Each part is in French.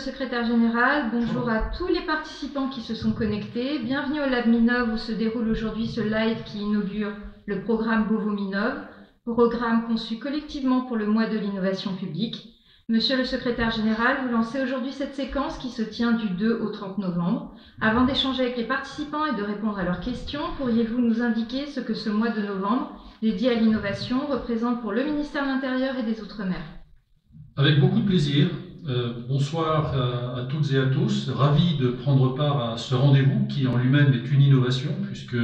secrétaire général, bonjour à tous les participants qui se sont connectés. Bienvenue au Lab Minov où se déroule aujourd'hui ce live qui inaugure le programme Beauvau Minov, programme conçu collectivement pour le mois de l'innovation publique. Monsieur le secrétaire général, vous lancez aujourd'hui cette séquence qui se tient du 2 au 30 novembre. Avant d'échanger avec les participants et de répondre à leurs questions, pourriez-vous nous indiquer ce que ce mois de novembre, dédié à l'innovation, représente pour le ministère de l'Intérieur et des Outre-mer? Avec beaucoup de plaisir. Bonsoir à toutes et à tous. Ravi de prendre part à ce rendez-vous qui en lui-même est une innovation, puisque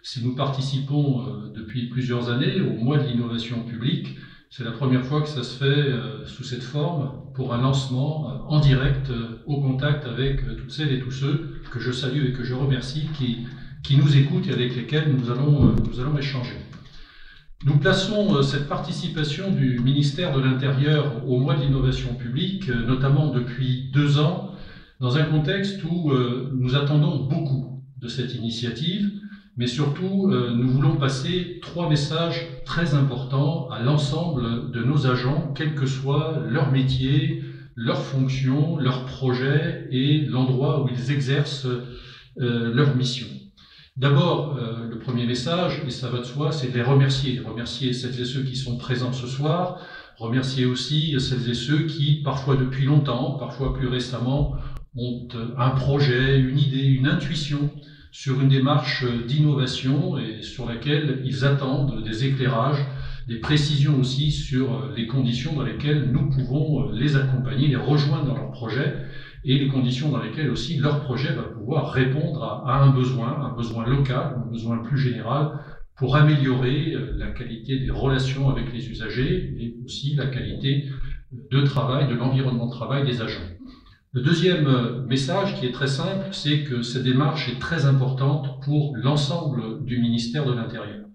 si nous participons depuis plusieurs années au mois de l'innovation publique, c'est la première fois que ça se fait sous cette forme pour un lancement en direct, au contact avec toutes celles et tous ceux que je salue et que je remercie qui nous écoutent et avec lesquels nous allons échanger. Nous plaçons cette participation du ministère de l'Intérieur au mois de l'innovation publique, notamment depuis 2 ans, dans un contexte où nous attendons beaucoup de cette initiative, mais surtout nous voulons passer 3 messages très importants à l'ensemble de nos agents, quel que soit leur métier, leur fonction, leur projet et l'endroit où ils exercent leur mission. D'abord, le premier message, et ça va de soi, c'est de les remercier celles et ceux qui sont présents ce soir, remercier aussi celles et ceux qui, parfois depuis longtemps, parfois plus récemment, ont un projet, une idée, une intuition sur une démarche d'innovation et sur laquelle ils attendent des éclairages, des précisions aussi sur les conditions dans lesquelles nous pouvons les accompagner, les rejoindre dans leur projet, et les conditions dans lesquelles aussi leur projet va pouvoir répondre à un besoin local, un besoin plus général, pour améliorer la qualité des relations avec les usagers et aussi la qualité de travail, de l'environnement de travail des agents. Le deuxième message, qui est très simple, c'est que cette démarche est très importante pour l'ensemble du ministère de l'Intérieur.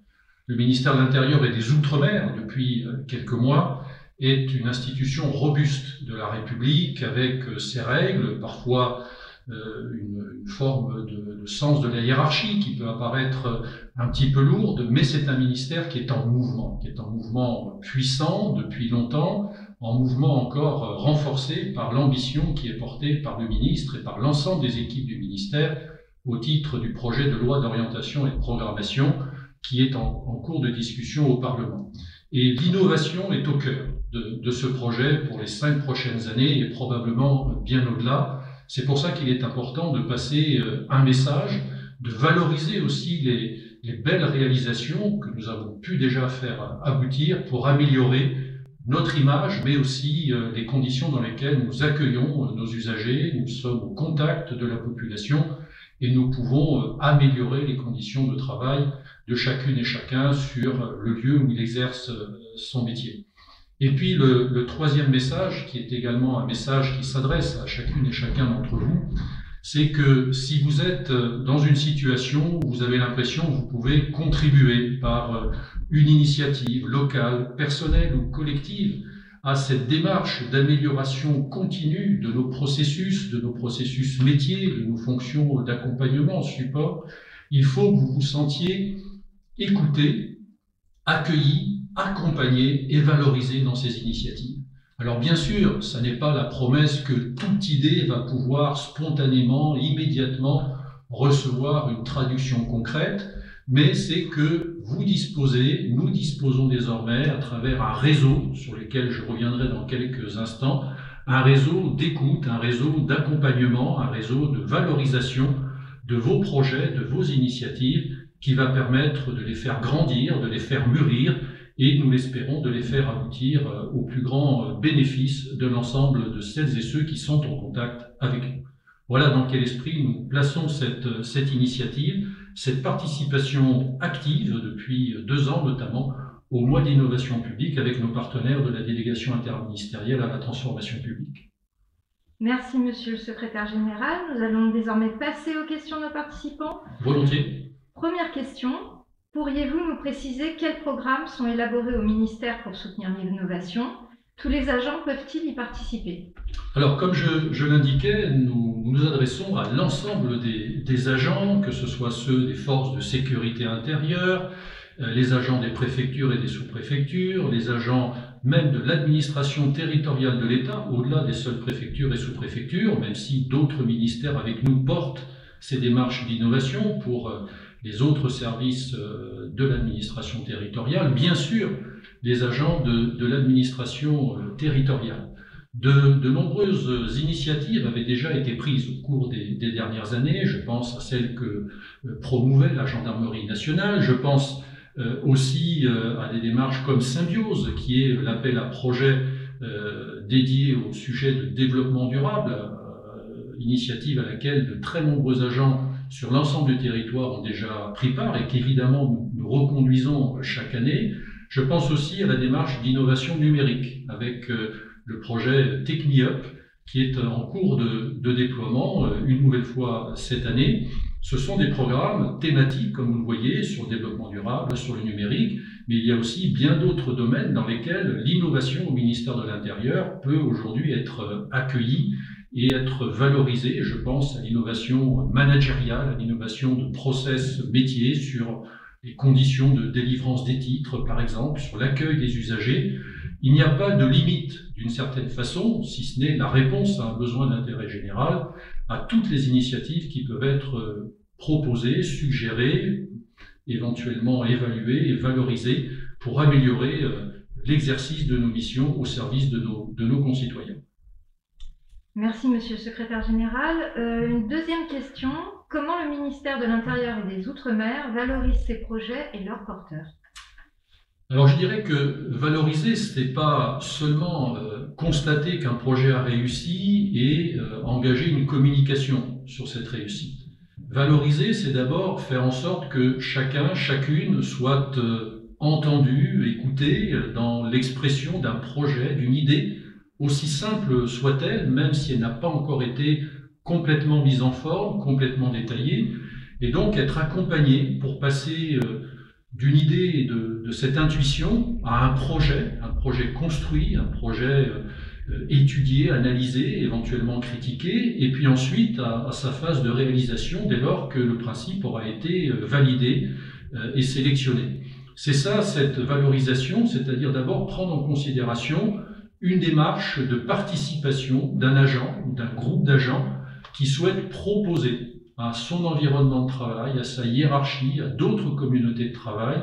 Le ministère de l'Intérieur et des Outre-mer, depuis quelques mois, est une institution robuste de la République avec ses règles, parfois une forme de sens de la hiérarchie qui peut apparaître un petit peu lourde, mais c'est un ministère qui est en mouvement puissant depuis longtemps, en mouvement encore renforcé par l'ambition qui est portée par le ministre et par l'ensemble des équipes du ministère au titre du projet de loi d'orientation et de programmation qui est en cours de discussion au Parlement. Et l'innovation est au cœur de ce projet pour les 5 prochaines années et probablement bien au-delà. C'est pour ça qu'il est important de passer un message, de valoriser aussi les belles réalisations que nous avons pu déjà faire aboutir pour améliorer notre image, mais aussi les conditions dans lesquelles nous accueillons nos usagers. Nous sommes au contact de la population et nous pouvons améliorer les conditions de travail de chacune et chacun sur le lieu où il exerce son métier. Et puis le troisième message, qui est également un message qui s'adresse à chacune et chacun d'entre vous, c'est que si vous êtes dans une situation où vous avez l'impression que vous pouvez contribuer par une initiative locale, personnelle ou collective à cette démarche d'amélioration continue de nos processus métiers, de nos fonctions d'accompagnement, support, il faut que vous vous sentiez écouté, accueilli, accompagné et valorisé dans ces initiatives. Alors bien sûr, ça n'est pas la promesse que toute idée va pouvoir spontanément, immédiatement recevoir une traduction concrète, mais c'est que vous disposez, nous disposons désormais à travers un réseau sur lequel je reviendrai dans quelques instants, un réseau d'écoute, un réseau d'accompagnement, un réseau de valorisation de vos projets, de vos initiatives qui va permettre de les faire grandir, de les faire mûrir et nous l'espérons de les faire aboutir au plus grand bénéfice de l'ensemble de celles et ceux qui sont en contact avec nous. Voilà dans quel esprit nous plaçons cette initiative, cette participation active depuis 2 ans notamment au mois d'innovation publique avec nos partenaires de la délégation interministérielle à la transformation publique. Merci Monsieur le Secrétaire Général. Nous allons désormais passer aux questions de nos participants. Volontiers. Première question. Pourriez-vous nous préciser quels programmes sont élaborés au ministère pour soutenir l'innovation? Tous les agents peuvent-ils y participer? Alors, comme je l'indiquais, nous nous adressons à l'ensemble des agents, que ce soit ceux des forces de sécurité intérieure, les agents des préfectures et des sous-préfectures, les agents même de l'administration territoriale de l'État, au-delà des seules préfectures et sous-préfectures, même si d'autres ministères avec nous portent ces démarches d'innovation pour les autres services de l'administration territoriale, bien sûr les agents de l'administration territoriale. De nombreuses initiatives avaient déjà été prises au cours des dernières années. Je pense à celles que promouvait la gendarmerie nationale. Je pense aussi à des démarches comme Symbiose, qui est l'appel à projet dédié au sujet de développement durable, initiative à laquelle de très nombreux agents sur l'ensemble du territoire ont déjà pris part et qu'évidemment nous reconduisons chaque année. Je pense aussi à la démarche d'innovation numérique avec le projet TechniUp qui est en cours de déploiement une nouvelle fois cette année. Ce sont des programmes thématiques, comme vous le voyez, sur le développement durable, sur le numérique, mais il y a aussi bien d'autres domaines dans lesquels l'innovation au ministère de l'Intérieur peut aujourd'hui être accueillie et être valorisée. Je pense à l'innovation managériale, à l'innovation de process métiers, sur les conditions de délivrance des titres, par exemple, sur l'accueil des usagers. Il n'y a pas de limite, d'une certaine façon, si ce n'est la réponse à un besoin d'intérêt général, à toutes les initiatives qui peuvent être proposées, suggérées, éventuellement évaluées et valorisées pour améliorer l'exercice de nos missions au service de nos concitoyens. Merci, Monsieur le Secrétaire Général. Une deuxième question. Comment le ministère de l'Intérieur et des Outre-mer valorise ces projets et leurs porteurs ? Alors je dirais que valoriser, ce n'est pas seulement constater qu'un projet a réussi et engager une communication sur cette réussite. Valoriser, c'est d'abord faire en sorte que chacun, chacune soit entendu, écouté dans l'expression d'un projet, d'une idée, aussi simple soit-elle, même si elle n'a pas encore été complètement mise en forme, complètement détaillée, et donc être accompagné pour passer d'une idée de cette intuition à un projet construit, un projet étudié, analysé, éventuellement critiqué, et puis ensuite à sa phase de réalisation dès lors que le principe aura été validé et sélectionné. C'est ça, cette valorisation, c'est-à-dire d'abord prendre en considération une démarche de participation d'un agent ou d'un groupe d'agents qui souhaite proposer à son environnement de travail, à sa hiérarchie, à d'autres communautés de travail,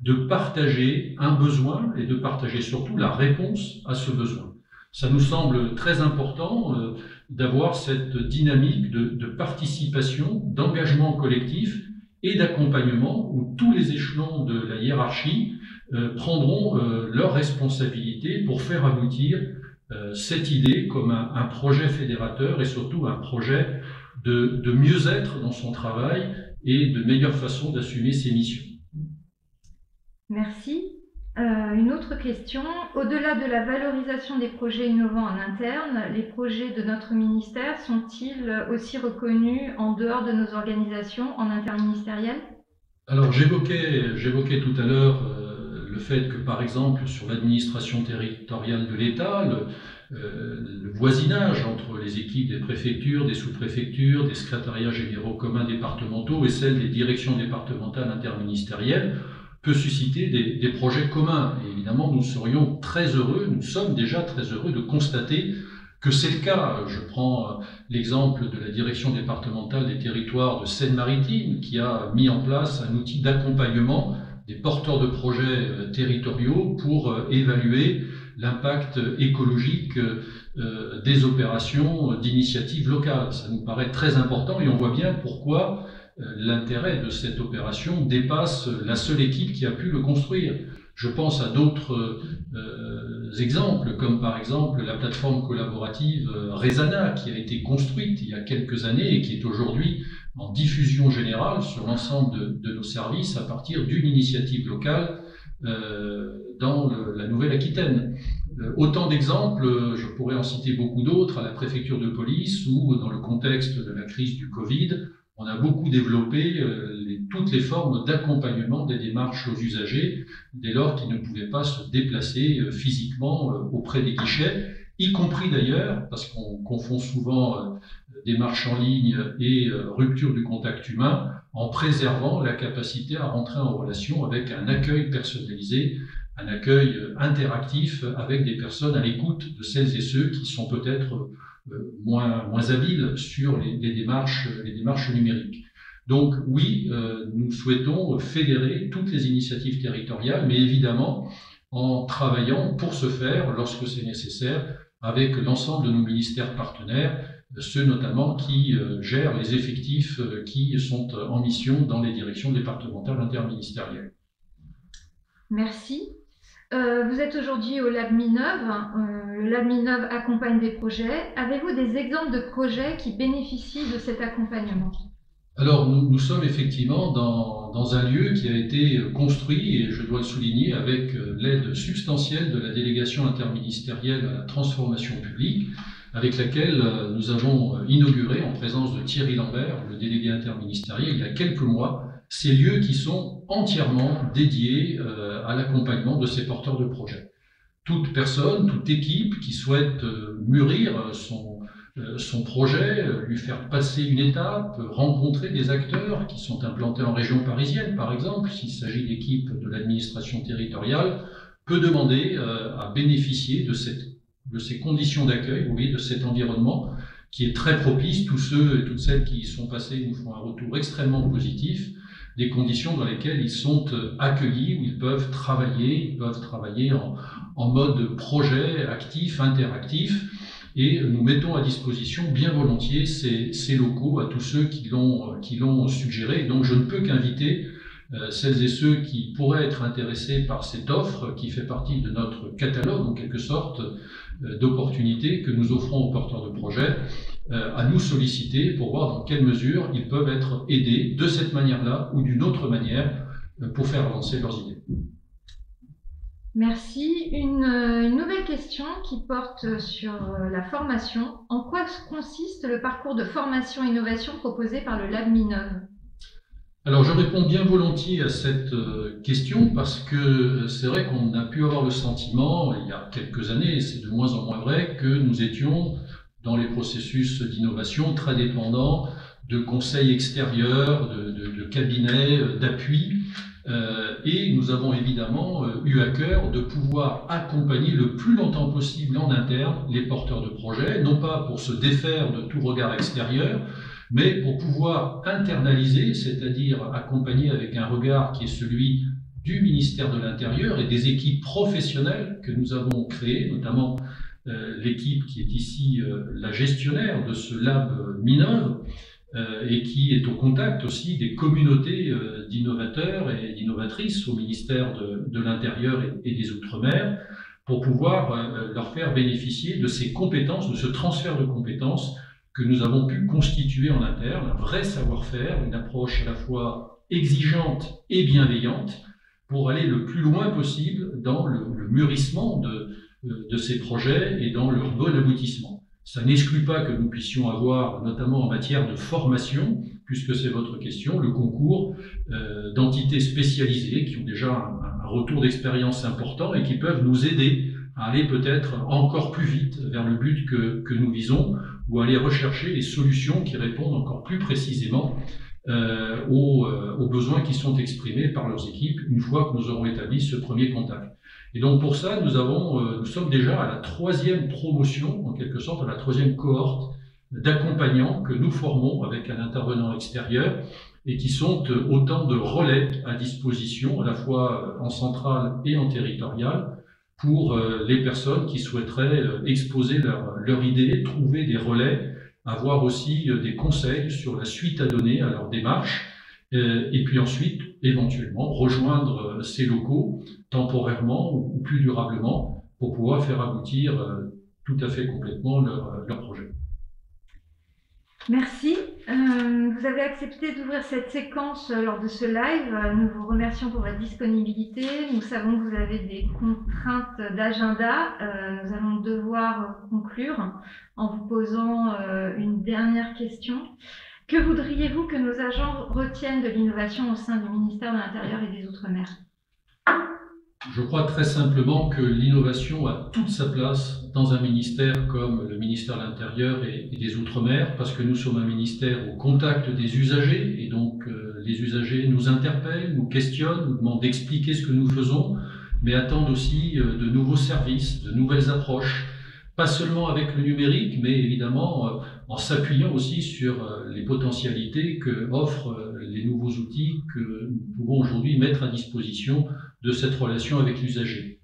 de partager un besoin et de partager surtout la réponse à ce besoin. Ça nous semble très important d'avoir cette dynamique de participation, d'engagement collectif et d'accompagnement où tous les échelons de la hiérarchie prendront leurs responsabilités pour faire aboutir cette idée comme un projet fédérateur et surtout un projet de mieux-être dans son travail et de meilleure façon d'assumer ses missions. Merci. Une autre question. Au-delà de la valorisation des projets innovants en interne, les projets de notre ministère sont-ils aussi reconnus en dehors de nos organisations en interministériel ? Alors j'évoquais tout à l'heure le fait que par exemple sur l'administration territoriale de l'État, le voisinage entre les équipes des préfectures, des sous-préfectures, des secrétariats généraux communs départementaux et celles des directions départementales interministérielles peut susciter des projets communs. Et évidemment, nous sommes déjà très heureux de constater que c'est le cas. Je prends l'exemple de la direction départementale des territoires de Seine-Maritime qui a mis en place un outil d'accompagnement des porteurs de projets territoriaux pour évaluer l'impact écologique des opérations d'initiative locale. Ça nous paraît très important et on voit bien pourquoi l'intérêt de cette opération dépasse la seule équipe qui a pu le construire. Je pense à d'autres exemples, comme par exemple la plateforme collaborative Rezana, qui a été construite il y a quelques années et qui est aujourd'hui en diffusion générale sur l'ensemble de nos services à partir d'une initiative locale dans la Nouvelle-Aquitaine. Autant d'exemples, je pourrais en citer beaucoup d'autres, à la préfecture de police ou dans le contexte de la crise du Covid, on a beaucoup développé toutes les formes d'accompagnement des démarches aux usagers dès lors qu'ils ne pouvaient pas se déplacer physiquement auprès des guichets, y compris d'ailleurs, parce qu'on confond souvent démarche en ligne et rupture du contact humain, en préservant la capacité à rentrer en relation avec un accueil personnalisé un accueil interactif avec des personnes à l'écoute de celles et ceux qui sont peut-être moins habiles sur les démarches numériques. Donc oui, nous souhaitons fédérer toutes les initiatives territoriales, mais évidemment en travaillant pour ce faire, lorsque c'est nécessaire, avec l'ensemble de nos ministères partenaires, ceux notamment qui gèrent les effectifs qui sont en mission dans les directions départementales interministérielles. Merci. Vous êtes aujourd'hui au Lab Minov. Le Lab Minov accompagne des projets. Avez-vous des exemples de projets qui bénéficient de cet accompagnement ? Alors, nous sommes effectivement dans un lieu qui a été construit, et je dois le souligner, avec l'aide substantielle de la délégation interministérielle à la transformation publique, avec laquelle nous avons inauguré, en présence de Thierry Lambert, le délégué interministériel, il y a quelques mois, ces lieux qui sont entièrement dédiés à l'accompagnement de ces porteurs de projets. Toute personne, toute équipe qui souhaite mûrir son projet, lui faire passer une étape, rencontrer des acteurs qui sont implantés en région parisienne, par exemple, s'il s'agit d'équipes de l'administration territoriale, peut demander à bénéficier de ces conditions d'accueil, vous voyez, de cet environnement qui est très propice. Tous ceux et toutes celles qui y sont passés nous font un retour extrêmement positif, des conditions dans lesquelles ils sont accueillis, où ils peuvent travailler en mode projet actif, interactif. Et nous mettons à disposition bien volontiers ces locaux à tous ceux qui l'ont suggéré. Et donc je ne peux qu'inviter celles et ceux qui pourraient être intéressés par cette offre qui fait partie de notre catalogue, en quelque sorte, d'opportunités que nous offrons aux porteurs de projets, à nous solliciter pour voir dans quelle mesure ils peuvent être aidés de cette manière-là ou d'une autre manière pour faire avancer leurs idées. Merci. Une nouvelle question qui porte sur la formation. En quoi consiste le parcours de formation-innovation proposé par le Lab Minov ? Alors je réponds bien volontiers à cette question parce que c'est vrai qu'on a pu avoir le sentiment, il y a quelques années, et c'est de moins en moins vrai, que nous étions dans les processus d'innovation très dépendants de conseils extérieurs, de cabinets, d'appui. Et nous avons évidemment eu à cœur de pouvoir accompagner le plus longtemps possible en interne les porteurs de projets, non pas pour se défaire de tout regard extérieur, mais pour pouvoir internaliser, c'est-à-dire accompagner avec un regard qui est celui du ministère de l'Intérieur et des équipes professionnelles que nous avons créées, notamment l'équipe qui est ici la gestionnaire de ce Lab Minov, et qui est au contact aussi des communautés d'innovateurs et d'innovatrices au ministère de l'Intérieur et des Outre-mer, pour pouvoir leur faire bénéficier de ces compétences, de ce transfert de compétences que nous avons pu constituer en interne, un vrai savoir-faire, une approche à la fois exigeante et bienveillante, pour aller le plus loin possible dans le mûrissement de ces projets et dans leur bon aboutissement. Ça n'exclut pas que nous puissions avoir, notamment en matière de formation, puisque c'est votre question, le concours d'entités spécialisées qui ont déjà un retour d'expérience important et qui peuvent nous aider à aller peut-être encore plus vite vers le but que nous visons, ou aller rechercher les solutions qui répondent encore plus précisément aux besoins qui sont exprimés par leurs équipes une fois que nous aurons établi ce premier contact. Et donc pour ça, nous sommes déjà à la 3e promotion, en quelque sorte, à la 3e cohorte d'accompagnants que nous formons avec un intervenant extérieur et qui sont autant de relais à disposition, à la fois en centrale et en territorial, pour les personnes qui souhaiteraient exposer leur idée, trouver des relais, avoir aussi des conseils sur la suite à donner à leur démarche, et puis ensuite, éventuellement, rejoindre ces locaux temporairement ou plus durablement pour pouvoir faire aboutir tout à fait complètement leur projet. Merci. Vous avez accepté d'ouvrir cette séquence lors de ce live. Nous vous remercions pour votre disponibilité. Nous savons que vous avez des contraintes d'agenda. Nous allons devoir conclure en vous posant une dernière question. Que voudriez-vous que nos agents retiennent de l'innovation au sein du ministère de l'Intérieur et des Outre-mer ? Je crois très simplement que l'innovation a toute sa place dans un ministère comme le ministère de l'Intérieur et des Outre-mer, parce que nous sommes un ministère au contact des usagers, et donc les usagers nous interpellent, nous questionnent, nous demandent d'expliquer ce que nous faisons, mais attendent aussi de nouveaux services, de nouvelles approches, pas seulement avec le numérique, mais évidemment en s'appuyant aussi sur les potentialités que offrent les nouveaux outils que nous pouvons aujourd'hui mettre à disposition de cette relation avec l'usager.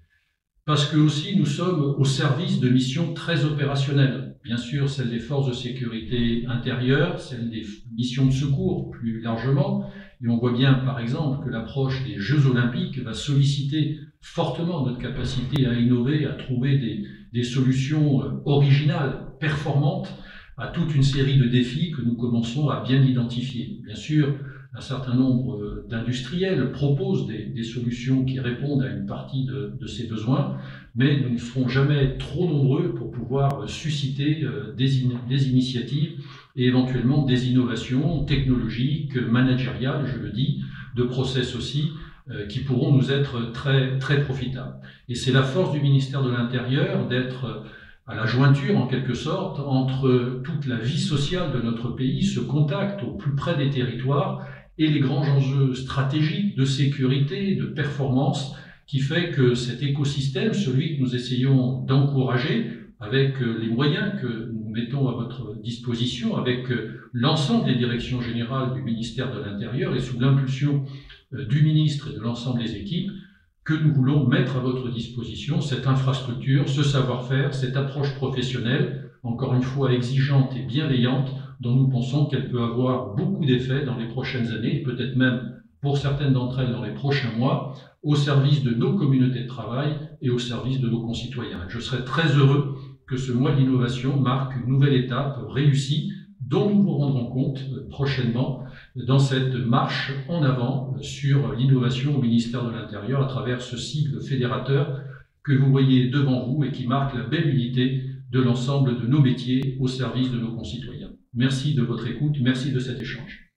Parce que aussi nous sommes au service de missions très opérationnelles. Bien sûr, celles des forces de sécurité intérieure, celles des missions de secours plus largement. Et on voit bien, par exemple, que l'approche des Jeux Olympiques va solliciter fortement notre capacité à innover, à trouver des solutions originales, performantes, à toute une série de défis que nous commençons à bien identifier. Bien sûr, un certain nombre d'industriels proposent des solutions qui répondent à une partie de ces besoins, mais nous ne serons jamais trop nombreux pour pouvoir susciter des initiatives et éventuellement des innovations technologiques, managériales, je le dis, de process aussi, qui pourront nous être très, très profitables. Et c'est la force du ministère de l'Intérieur d'être à la jointure, en quelque sorte, entre toute la vie sociale de notre pays, ce contact au plus près des territoires, et les grands enjeux stratégiques de sécurité, de performance, qui fait que cet écosystème, celui que nous essayons d'encourager, avec les moyens que nous mettons à votre disposition, avec l'ensemble des directions générales du ministère de l'Intérieur et sous l'impulsion du ministre et de l'ensemble des équipes, que nous voulons mettre à votre disposition cette infrastructure, ce savoir-faire, cette approche professionnelle, encore une fois exigeante et bienveillante, dont nous pensons qu'elle peut avoir beaucoup d'effets dans les prochaines années, et peut-être même pour certaines d'entre elles dans les prochains mois, au service de nos communautés de travail et au service de nos concitoyens. Je serai très heureux que ce mois de l'innovation marque une nouvelle étape réussie, dont nous vous rendrons compte prochainement dans cette marche en avant sur l'innovation au ministère de l'Intérieur à travers ce sigle fédérateur que vous voyez devant vous et qui marque la belle unité de l'ensemble de nos métiers au service de nos concitoyens. Merci de votre écoute, merci de cet échange.